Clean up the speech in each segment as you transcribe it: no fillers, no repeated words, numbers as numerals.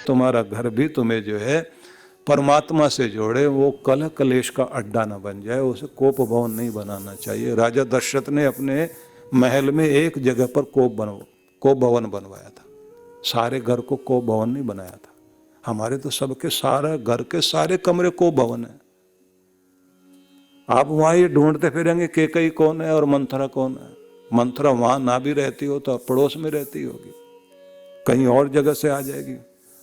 तुम्हारा घर भी तुम्हें जो है परमात्मा से जोड़े, वो कलह कलेश का अड्डा न बन जाए। उसे कोप भवन नहीं बनाना चाहिए। राजा दशरथ ने अपने महल में एक जगह पर कोप भवन बनवाया था, सारे घर को कोप भवन नहीं बनाया था। हमारे तो सबके सारा घर के सारे कमरे कोप भवन है। आप वहां ये ढूंढते फिरेंगे केकई कौन है और मंथरा कौन है। मंथरा वहां ना भी रहती हो तो पड़ोस में रहती होगी, कहीं और जगह से आ जाएगी।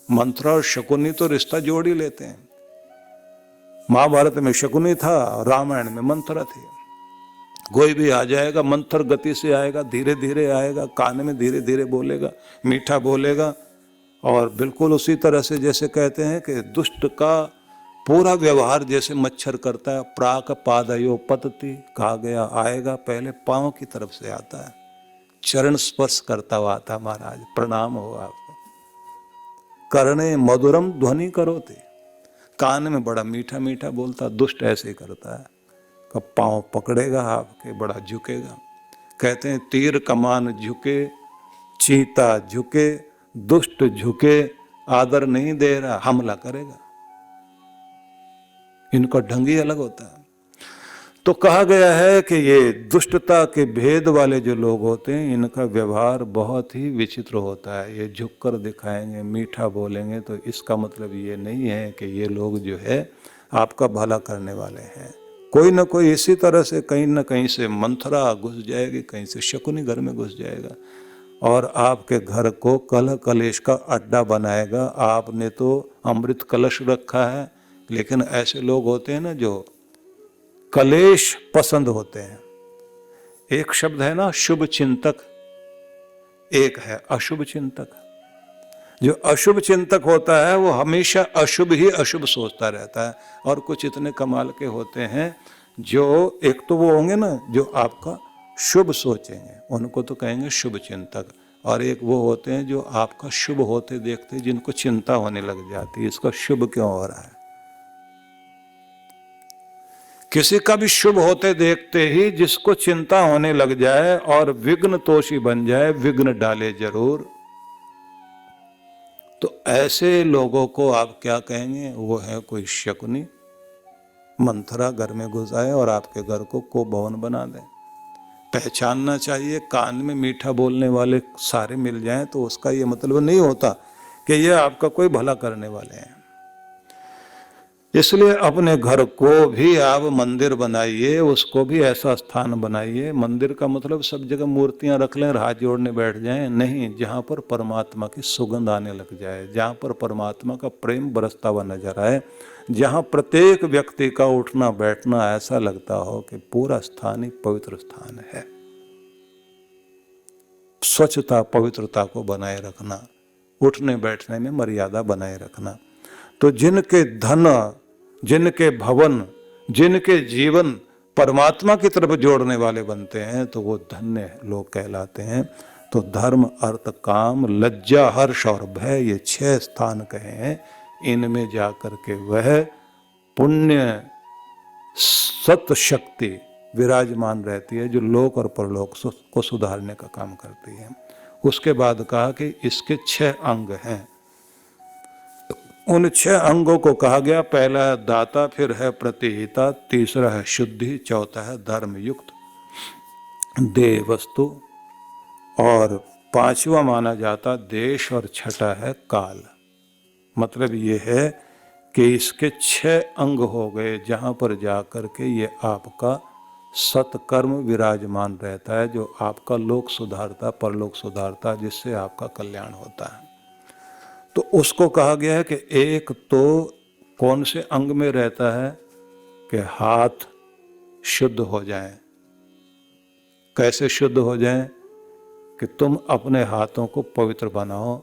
मंथरा और शकुनी तो रिश्ता जोड़ ही लेते हैं। महाभारत में शकुनी था, रामायण में मंथरा थी। कोई भी आ जाएगा मंथर गति से आएगा, धीरे धीरे आएगा, कान में धीरे धीरे बोलेगा, मीठा बोलेगा, और बिल्कुल उसी तरह से जैसे कहते हैं कि दुष्ट का पूरा व्यवहार जैसे मच्छर करता है। प्राक पादयो पतति, कहा गया आएगा पहले पांव की तरफ से आता है, चरण स्पर्श करता हुआ आता। महाराज प्रणाम हो आपको। करने मधुरम ध्वनि करो थे, कान में बड़ा मीठा मीठा बोलता। दुष्ट ऐसे ही करता है, कब पांव पकड़ेगा आपके, बड़ा झुकेगा। कहते हैं तीर कमान झुके, चीता झुके, दुष्ट झुके, आदर नहीं दे रहा, हमला करेगा। इनका ढंग ही अलग होता है। तो कहा गया है कि ये दुष्टता के भेद वाले जो लोग होते हैं, इनका व्यवहार बहुत ही विचित्र होता है। ये झुककर दिखाएंगे, मीठा बोलेंगे, तो इसका मतलब ये नहीं है कि ये लोग जो है आपका भला करने वाले हैं। कोई ना कोई इसी तरह से कहीं ना कहीं से मंथरा घुस जाएगी, कहीं से शकुनी घर में घुस जाएगा और आपके घर को कलह कलेश का अड्डा बनाएगा। आपने तो अमृत कलश रखा है, लेकिन ऐसे लोग होते हैं ना जो कलेश पसंद होते हैं। एक शब्द है ना शुभ चिंतक, एक है अशुभ चिंतक। जो अशुभ चिंतक होता है वो हमेशा अशुभ ही अशुभ सोचता रहता है। और कुछ इतने कमाल के होते हैं जो एक तो वो होंगे ना जो आपका शुभ सोचेंगे, उनको तो कहेंगे शुभ चिंतक। और एक वो होते हैं जो आपका शुभ होते देखते जिनको चिंता होने लग जाती है, इसका शुभ क्यों हो रहा है। किसी का भी शुभ होते देखते ही जिसको चिंता होने लग जाए और विघ्न तोषी बन जाए, विघ्न डाले जरूर, तो ऐसे लोगों को आप क्या कहेंगे, वो है कोई शकुनी। मंथरा घर में घुस आए और आपके घर को भवन बना दे। पहचानना चाहिए, कान में मीठा बोलने वाले सारे मिल जाएं तो उसका ये मतलब नहीं होता कि ये आपका कोई भला करने वाले हैं। इसलिए अपने घर को भी आप मंदिर बनाइए, उसको भी ऐसा स्थान बनाइए। मंदिर का मतलब सब जगह मूर्तियां रख लें, हाथ जोड़ने बैठ जाएं, नहीं। जहाँ पर परमात्मा की सुगंध आने लग जाए, जहाँ पर परमात्मा का प्रेम बरसता हुआ नजर आए, जहाँ प्रत्येक व्यक्ति का उठना बैठना ऐसा लगता हो कि पूरा स्थान ही पवित्र स्थान है। स्वच्छता पवित्रता को बनाए रखना, उठने बैठने में मर्यादा बनाए रखना। तो जिनके धन, जिनके भवन, जिनके जीवन परमात्मा की तरफ जोड़ने वाले बनते हैं तो वो धन्य लोग कहलाते हैं। तो धर्म अर्थ काम लज्जा हर्ष और भय, ये 6 स्थान कहे हैं। इनमें जाकर के वह पुण्य सत शक्ति विराजमान रहती है जो लोक और परलोक को सुधारने का काम करती है। उसके बाद कहा कि इसके 6 अंग हैं। उन 6 अंगों को कहा गया, पहला है दाता, फिर है प्रतिहिता, तीसरा है शुद्धि, चौथा है धर्मयुक्त देह वस्तु, और 5वां माना जाता देश, और छठा है काल। मतलब ये है कि इसके 6 अंग हो गए जहाँ पर जाकर के ये आपका सत्कर्म विराजमान रहता है, जो आपका लोक सुधारता, परलोक सुधारता, जिससे आपका कल्याण होता है। तो उसको कहा गया है कि एक तो कौन से अंग में रहता है कि हाथ शुद्ध हो जाएं। कैसे शुद्ध हो जाएं कि तुम अपने हाथों को पवित्र बनाओ।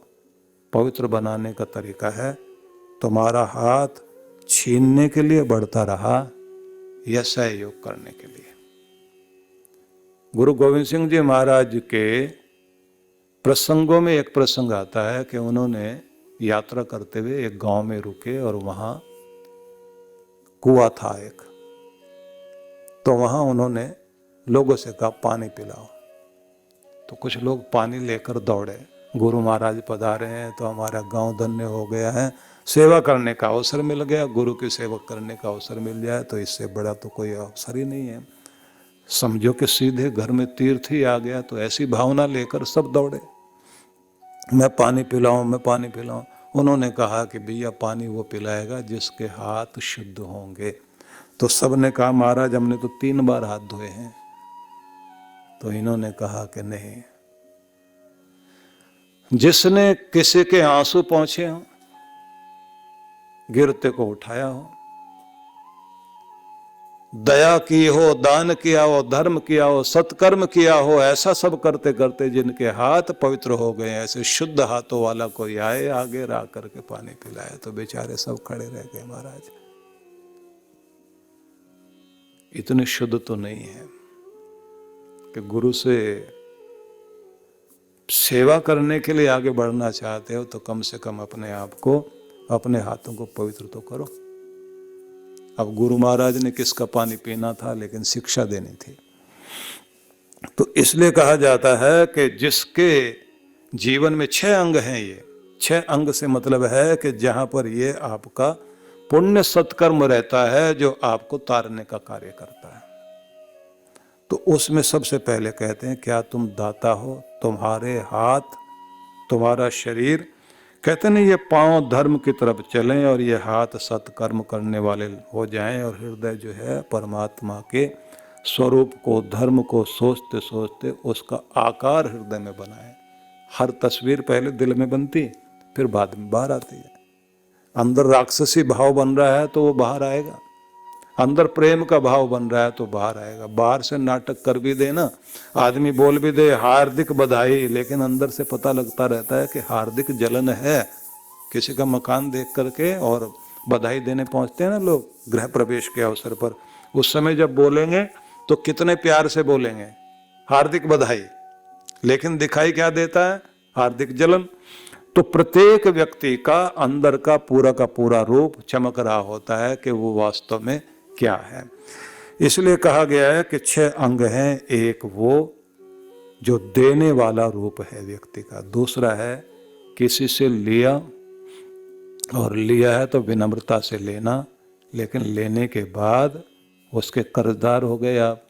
पवित्र बनाने का तरीका है, तुम्हारा हाथ छीनने के लिए बढ़ता रहा या सहयोग करने के लिए। गुरु गोविंद सिंह जी महाराज के प्रसंगों में एक प्रसंग आता है कि उन्होंने यात्रा करते हुए एक गांव में रुके और वहां कुआं था एक। तो वहां उन्होंने लोगों से कहा पानी पिलाओ। तो कुछ लोग पानी लेकर दौड़े गुरु महाराज पधारे हैं तो हमारा गांव धन्य हो गया है, सेवा करने का अवसर मिल गया, गुरु की सेवा करने का अवसर मिल जाए तो इससे बड़ा तो कोई अवसर ही नहीं है। समझो कि सीधे घर में तीर्थ ही आ गया। तो ऐसी भावना लेकर सब दौड़े, मैं पानी पिलाऊं, मैं पानी पिलाऊं। उन्होंने कहा कि भैया पानी वो पिलाएगा जिसके हाथ शुद्ध होंगे। तो सब ने कहा महाराज हमने तो 3 बार हाथ धोए हैं। तो इन्होंने कहा कि नहीं, जिसने किसी के आंसू पहुंचे हो, गिरते को उठाया हो, दया की हो, दान किया हो, धर्म किया हो, सत्कर्म किया हो, ऐसा सब करते करते जिनके हाथ पवित्र हो गए, ऐसे शुद्ध हाथों वाला कोई आए आगे रा करके पानी पिलाए, तो बेचारे सब खड़े रह गए। महाराज इतने शुद्ध तो नहीं है कि गुरु से सेवा करने के लिए आगे बढ़ना चाहते हो तो कम से कम अपने आप को, अपने हाथों को पवित्र तो करो। अब गुरु महाराज ने किसका पानी पीना था, लेकिन शिक्षा देनी थी। तो इसलिए कहा जाता है कि जिसके जीवन में 6 अंग हैं, ये 6 अंग से मतलब है कि जहां पर ये आपका पुण्य सत्कर्म रहता है जो आपको तारने का कार्य करता है। तो उसमें सबसे पहले कहते हैं क्या तुम दाता हो, तुम्हारे हाथ, तुम्हारा शरीर, कहते नहीं ये पांव धर्म की तरफ चलें और ये हाथ सत्कर्म करने वाले हो जाएं और हृदय जो है परमात्मा के स्वरूप को, धर्म को सोचते सोचते उसका आकार हृदय में बनाएं। हर तस्वीर पहले दिल में बनती, फिर बाद में बाहर आती है। अंदर राक्षसी भाव बन रहा है तो वो बाहर आएगा, अंदर प्रेम का भाव बन रहा है तो बाहर आएगा। बाहर से नाटक कर भी दे ना, आदमी बोल भी दे हार्दिक बधाई, लेकिन अंदर से पता लगता रहता है कि हार्दिक जलन है। किसी का मकान देख करके और बधाई देने पहुंचते हैं ना लोग गृह प्रवेश के अवसर पर, उस समय जब बोलेंगे तो कितने प्यार से बोलेंगे हार्दिक बधाई, लेकिन दिखाई क्या देता है, हार्दिक जलन। तो प्रत्येक व्यक्ति का अंदर का पूरा रूप चमक रहा होता है कि वो वास्तव में क्या है। इसलिए कहा गया है कि 6 अंग हैं। एक वो जो देने वाला रूप है व्यक्ति का, दूसरा है किसी से लिया, और लिया है तो विनम्रता से लेना, लेकिन लेने के बाद उसके कर्जदार हो गए आप,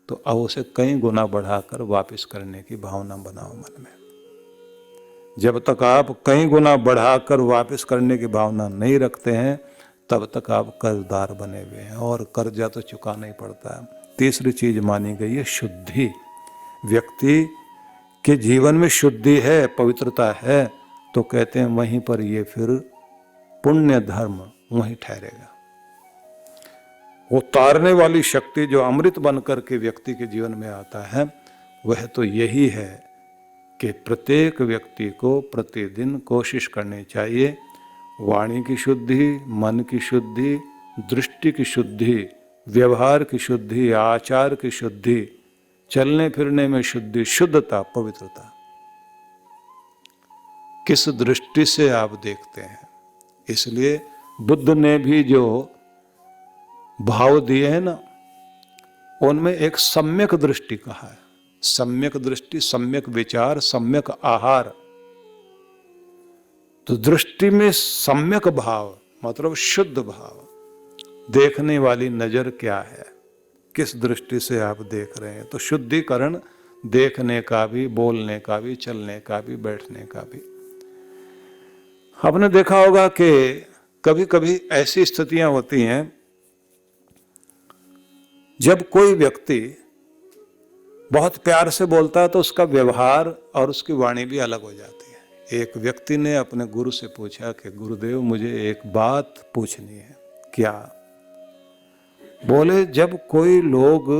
तो अब उसे कई गुना बढ़ाकर वापस करने की भावना बनाओ मन में। जब तक आप कई गुना बढ़ाकर वापस करने की भावना नहीं रखते हैं तब तक आप कर्जदार बने हुए हैं, और कर्जा तो चुकाना ही पड़ता है। तीसरी चीज मानी गई है शुद्धि। व्यक्ति के जीवन में शुद्धि है, पवित्रता है, तो कहते हैं वहीं पर ये फिर पुण्य धर्म वहीं ठहरेगा। वो तारने वाली शक्ति जो अमृत बनकर के व्यक्ति के जीवन में आता है, वह तो यही है कि प्रत्येक व्यक्ति को प्रतिदिन कोशिश करनी चाहिए वाणी की शुद्धि, मन की शुद्धि, दृष्टि की शुद्धि, व्यवहार की शुद्धि, आचार की शुद्धि, चलने फिरने में शुद्धि, शुद्धता, पवित्रता। किस दृष्टि से आप देखते हैं। इसलिए बुद्ध ने भी जो भाव दिए हैं ना, उनमें एक सम्यक दृष्टि कहा है। सम्यक दृष्टि, सम्यक विचार, सम्यक आहार। तो दृष्टि में सम्यक भाव मतलब शुद्ध भाव। देखने वाली नजर क्या है, किस दृष्टि से आप देख रहे हैं। तो शुद्धिकरण देखने का भी, बोलने का भी, चलने का भी, बैठने का भी। आपने देखा होगा कि कभी कभी ऐसी स्थितियां होती हैं जब कोई व्यक्ति बहुत प्यार से बोलता है तो उसका व्यवहार और उसकी वाणी भी अलग हो जाती है। एक व्यक्ति ने अपने गुरु से पूछा कि गुरुदेव मुझे एक बात पूछनी है। क्या? बोले जब कोई लोग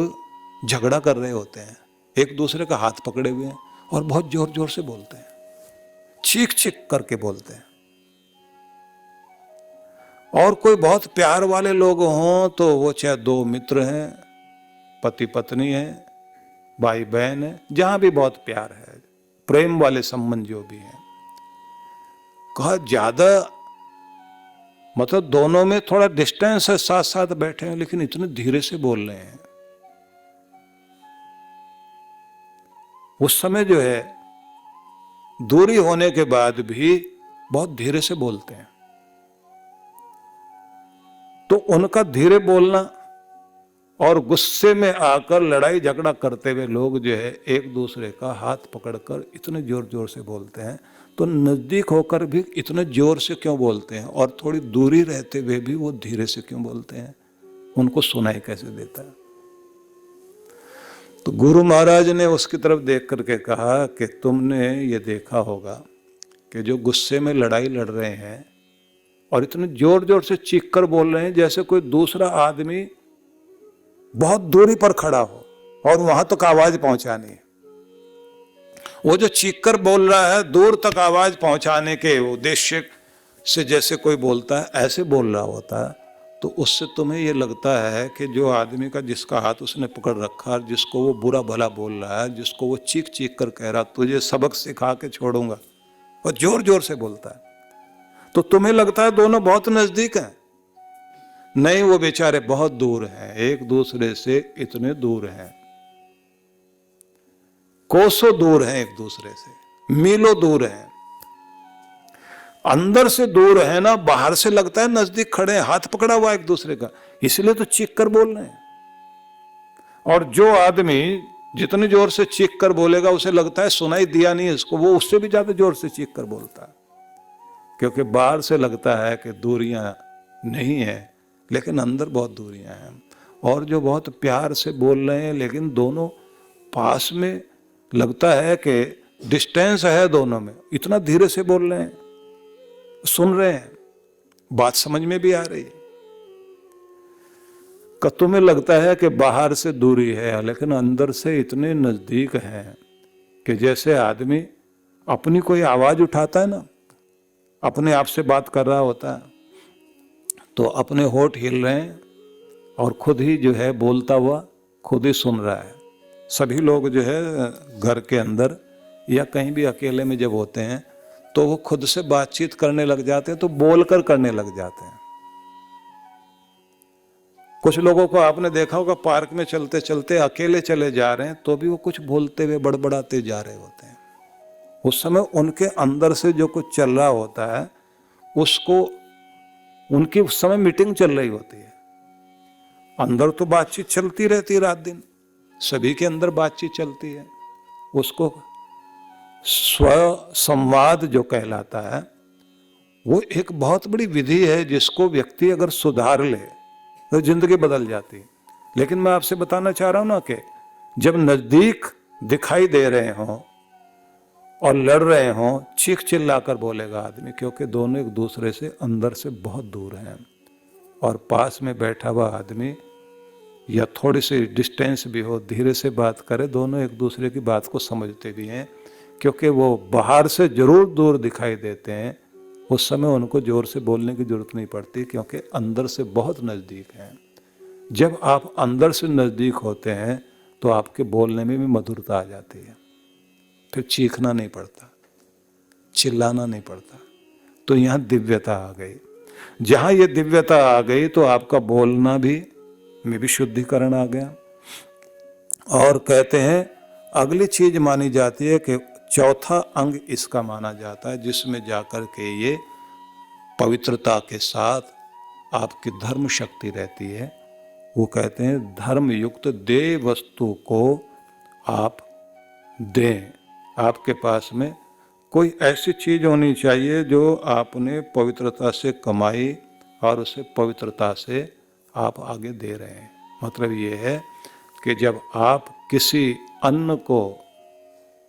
झगड़ा कर रहे होते हैं, एक दूसरे का हाथ पकड़े हुए हैं और बहुत जोर जोर से बोलते हैं, चीख चीख करके बोलते हैं, और कोई बहुत प्यार वाले लोग हों तो वो चाहे 2 मित्र हैं, पति पत्नी हैं, भाई बहन है, जहां भी बहुत प्यार है, प्रेम वाले संबंध जो भी हैं, कहा ज्यादा मतलब दोनों में थोड़ा डिस्टेंस है, साथ साथ बैठे हैं लेकिन इतने धीरे से बोल रहे हैं। उस समय जो है दूरी होने के बाद भी बहुत धीरे से बोलते हैं। तो उनका धीरे बोलना और गुस्से में आकर लड़ाई झगड़ा करते हुए लोग जो है एक दूसरे का हाथ पकड़कर इतने जोर जोर से बोलते हैं, तो नजदीक होकर भी इतने जोर से क्यों बोलते हैं, और थोड़ी दूरी रहते हुए भी वो धीरे से क्यों बोलते हैं, उनको सुनाई कैसे देता है। तो गुरु महाराज ने उसकी तरफ देख करके कहा कि तुमने ये देखा होगा कि जो गुस्से में लड़ाई लड़ रहे हैं और इतने जोर जोर से चीख कर बोल रहे हैं जैसे कोई दूसरा आदमी बहुत दूरी पर खड़ा हो और वहां तक आवाज पहुंचानी है। वो जो चीख कर बोल रहा है दूर तक आवाज पहुंचाने के उद्देश्य से जैसे कोई बोलता है, ऐसे बोल रहा होता है, तो उससे तुम्हें ये लगता है कि जो आदमी का जिसका हाथ उसने पकड़ रखा है, जिसको वो बुरा भला बोल रहा है, जिसको वो चीख चीख कर कह रहा तुझे सबक सिखा के छोड़ूंगा, और जोर जोर से बोलता है, तो तुम्हें लगता है दोनों बहुत नजदीक हैं। नहीं, वो बेचारे बहुत दूर हैं, एक दूसरे से इतने दूर हैं, कोसों दूर हैं, एक दूसरे से मीलों दूर हैं। अंदर से दूर है ना, बाहर से लगता है नजदीक खड़े हैं, हाथ पकड़ा हुआ एक दूसरे का, इसलिए तो चीख कर बोल रहे हैं। और जो आदमी जितने जोर से चीख कर बोलेगा उसे लगता है सुनाई दिया नहीं इसको, वो उससे भी ज्यादा जोर से चीख कर बोलता है, क्योंकि बाहर से लगता है कि दूरियां नहीं है, लेकिन अंदर बहुत दूरियां हैं। और जो बहुत प्यार से बोल रहे हैं लेकिन दोनों पास में, लगता है कि डिस्टेंस है दोनों में, इतना धीरे से बोल रहे हैं, सुन रहे हैं, बात समझ में भी आ रही है। तुम्हें लगता है कि बाहर से दूरी है लेकिन अंदर से इतने नजदीक हैं कि जैसे आदमी अपनी कोई आवाज उठाता है ना, अपने आप से बात कर रहा होता है, तो अपने होठ हिल रहे हैं और खुद ही जो है बोलता हुआ खुद ही सुन रहा है। सभी लोग जो है घर के अंदर या कहीं भी अकेले में जब होते हैं तो वो खुद से बातचीत करने लग जाते हैं, तो बोलकर करने लग जाते हैं। कुछ लोगों को आपने देखा होगा पार्क में चलते चलते अकेले चले जा रहे हैं तो भी वो कुछ बोलते हुए बड़बड़ाते जा रहे होते हैं। उस समय उनके अंदर से जो कुछ चल रहा होता है उसको, उनकी उस समय मीटिंग चल रही होती है। अंदर तो बातचीत चलती रहती है, रात दिन सभी के अंदर बातचीत चलती है, उसको स्व संवाद जो कहलाता है, वो एक बहुत बड़ी विधि है जिसको व्यक्ति अगर सुधार ले तो जिंदगी बदल जाती है। लेकिन मैं आपसे बताना चाह रहा हूं ना कि जब नजदीक दिखाई दे रहे हों और लड़ रहे हों, चीख चिल्लाकर बोलेगा आदमी, क्योंकि दोनों एक दूसरे से अंदर से बहुत दूर हैं। और पास में बैठा हुआ आदमी या थोड़ी सी डिस्टेंस भी हो, धीरे से बात करे, दोनों एक दूसरे की बात को समझते भी हैं, क्योंकि वो बाहर से जरूर दूर दिखाई देते हैं, उस समय उनको जोर से बोलने की जरूरत नहीं पड़ती, क्योंकि अंदर से बहुत नज़दीक हैं। जब आप अंदर से नज़दीक होते हैं तो आपके बोलने में भी मधुरता आ जाती है, फिर चीखना नहीं पड़ता, चिल्लाना नहीं पड़ता। तो यहाँ दिव्यता आ गई। जहाँ ये दिव्यता आ गई तो आपका बोलना भी में भी शुद्धिकरण आ गया। और कहते हैं अगली चीज मानी जाती है कि चौथा अंग इसका माना जाता है, जिसमें जाकर के ये पवित्रता के साथ आपकी धर्म शक्ति रहती है। वो कहते हैं धर्म युक्त दे वस्तु को आप दें। आपके पास में कोई ऐसी चीज होनी चाहिए जो आपने पवित्रता से कमाई और उसे पवित्रता से आप आगे दे रहे हैं। मतलब ये है कि जब आप किसी अन्न को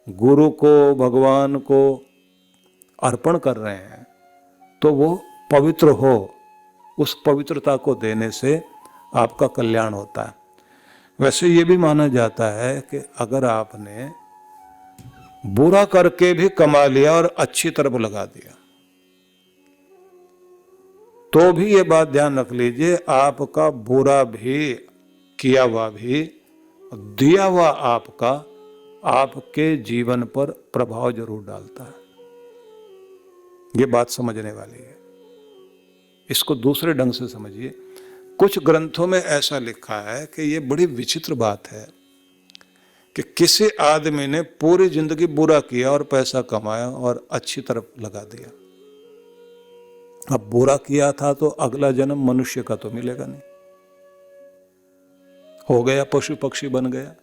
गुरु को, भगवान को अर्पण कर रहे हैं तो वो पवित्र हो, उस पवित्रता को देने से आपका कल्याण होता है। वैसे ये भी माना जाता है कि अगर आपने बुरा करके भी कमा लिया और अच्छी तरफ लगा दिया तो भी ये बात ध्यान रख लीजिए, आपका बुरा भी किया हुआ भी, दिया हुआ आपका आपके जीवन पर प्रभाव जरूर डालता है। ये बात समझने वाली है। इसको दूसरे ढंग से समझिए। कुछ ग्रंथों में ऐसा लिखा है कि ये बड़ी विचित्र बात है कि किसी आदमी ने पूरी जिंदगी बुरा किया और पैसा कमाया और अच्छी तरफ लगा दिया। अब बुरा किया था तो अगला जन्म मनुष्य का तो मिलेगा नहीं, हो गया पशु पक्षी बन गया।